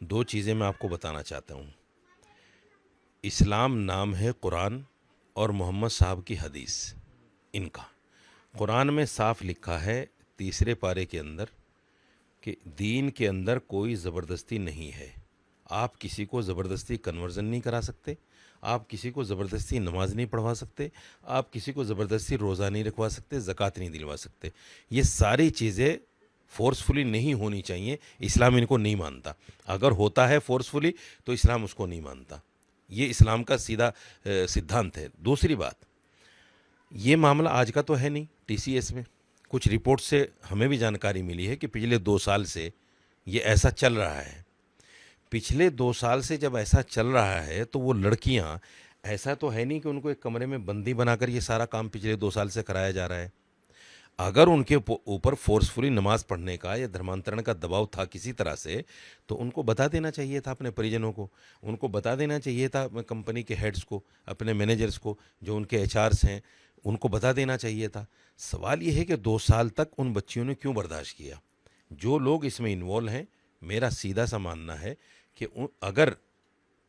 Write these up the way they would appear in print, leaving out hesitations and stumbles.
दो चीज़ें मैं आपको बताना चाहता हूँ। इस्लाम नाम है कुरान और मोहम्मद साहब की हदीस इनका। कुरान में साफ लिखा है तीसरे पारे के अंदर कि दीन के अंदर कोई ज़बरदस्ती नहीं है। आप किसी को ज़बरदस्ती कन्वर्जन नहीं करा सकते, आप किसी को ज़बरदस्ती नमाज नहीं पढ़वा सकते, आप किसी को ज़बरदस्ती रोज़ा नहीं रखवा सकते, ज़कात नहीं दिलवा सकते। ये सारी चीज़ें फ़ोर्सफुली नहीं होनी चाहिए, इस्लाम इनको नहीं मानता। अगर होता है फ़ोर्सफुली तो इस्लाम उसको नहीं मानता। ये इस्लाम का सीधा सिद्धांत है। दूसरी बात, ये मामला आज का तो है नहीं। टीसीएस में कुछ रिपोर्ट से हमें भी जानकारी मिली है कि पिछले 2 साल से ये ऐसा चल रहा है। पिछले 2 साल से जब ऐसा चल रहा है तो वो लड़कियां, ऐसा तो है नहीं कि उनको एक कमरे में बंदी बनाकर ये सारा काम पिछले 2 साल से कराया जा रहा है। अगर उनके ऊपर फोर्सफुली नमाज पढ़ने का या धर्मांतरण का दबाव था किसी तरह से, तो उनको बता देना चाहिए था अपने परिजनों को, उनको बता देना चाहिए था अपने कंपनी के हेड्स को, अपने मैनेजर्स को, जो उनके एचआर्स हैं, उनको बता देना चाहिए था। सवाल ये है कि 2 साल तक उन बच्चियों ने क्यों बर्दाश्त किया। जो लोग इसमें इन्वॉल्व हैं, मेरा सीधा सा मानना है कि अगर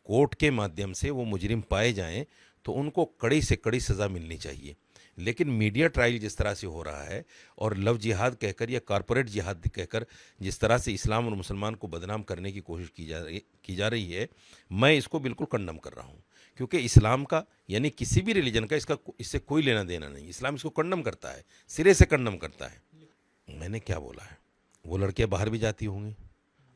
कोर्ट के माध्यम से वो मुजरिम पाए जाएं तो उनको कड़ी से कड़ी सज़ा मिलनी चाहिए। लेकिन मीडिया ट्रायल जिस तरह से हो रहा है और लव जिहाद कहकर या कारपोरेट जिहाद कहकर जिस तरह से इस्लाम और मुसलमान को बदनाम करने की कोशिश की जा रही है, मैं इसको बिल्कुल कंडम कर रहा हूँ। क्योंकि इस्लाम का यानी किसी भी रिलीजन का इससे कोई लेना देना नहीं। इस्लाम इसको कंडम करता है, सिरे से कंडम करता है। मैंने क्या बोला है, वो लड़कियां बाहर भी जाती होंगी,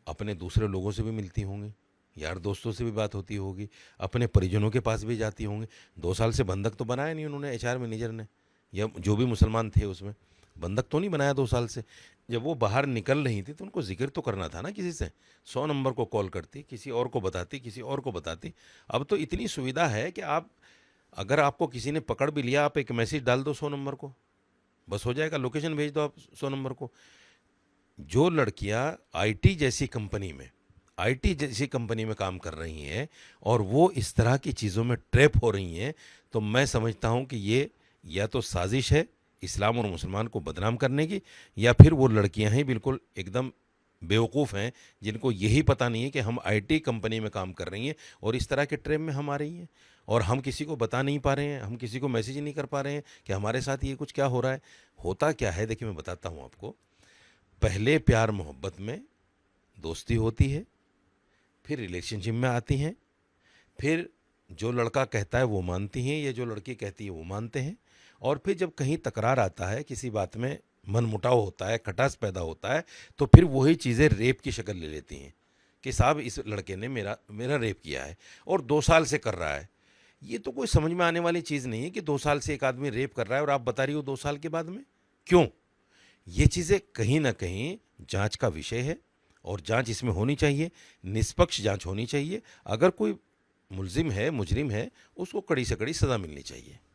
अपने दूसरे लोगों से भी मिलती होंगी, यार दोस्तों से भी बात होती होगी, अपने परिजनों के पास भी जाती होंगी। 2 साल से बंधक तो बनाया नहीं उन्होंने, एचआर मैनेजर ने या जो भी मुसलमान थे उसमें बंधक तो नहीं बनाया 2 साल से। जब वो बाहर निकल रही थी तो उनको जिक्र तो करना था ना किसी से। 100 नंबर को कॉल करती, किसी और को बताती, किसी और को बताती। अब तो इतनी सुविधा है कि आप, अगर आपको किसी ने पकड़ भी लिया, आप एक मैसेज डाल दो 100 नंबर को, बस हो जाएगा। लोकेशन भेज दो आप 100 नंबर को। जो लड़कियां आईटी जैसी कंपनी में काम कर रही हैं और वो इस तरह की चीज़ों में ट्रैप हो रही हैं, तो मैं समझता हूं कि ये या तो साजिश है इस्लाम और मुसलमान को बदनाम करने की, या फिर वो लड़कियां ही बिल्कुल एकदम बेवकूफ़ हैं, जिनको यही पता नहीं है कि हम आईटी कंपनी में काम कर रही हैं और इस तरह के ट्रैप में हम आ रही हैं और हम किसी को बता नहीं पा रहे हैं, हम किसी को मैसेज नहीं कर पा रहे हैं कि हमारे साथ ये कुछ क्या हो रहा है। होता क्या है, देखिए मैं बताता हूँ आपको। पहले प्यार मोहब्बत में दोस्ती होती है, फिर रिलेशनशिप में आती हैं, फिर जो लड़का कहता है वो मानती हैं या जो लड़की कहती है वो मानते हैं, और फिर जब कहीं तकरार आता है, किसी बात में मनमुटाव होता है, खटास पैदा होता है, तो फिर वही चीज़ें रेप की शक्ल ले लेती हैं कि साहब इस लड़के ने मेरा मेरा रेप किया है और 2 साल से कर रहा है। ये तो कोई समझ में आने वाली चीज़ नहीं है कि 2 साल से एक आदमी रेप कर रहा है और आप बता रही हो 2 साल के बाद में क्यों। ये चीज़ें कहीं ना कहीं जांच का विषय है और जांच इसमें होनी चाहिए, निष्पक्ष जांच होनी चाहिए। अगर कोई मुलजिम है, मुजरिम है, उसको कड़ी से कड़ी सज़ा मिलनी चाहिए।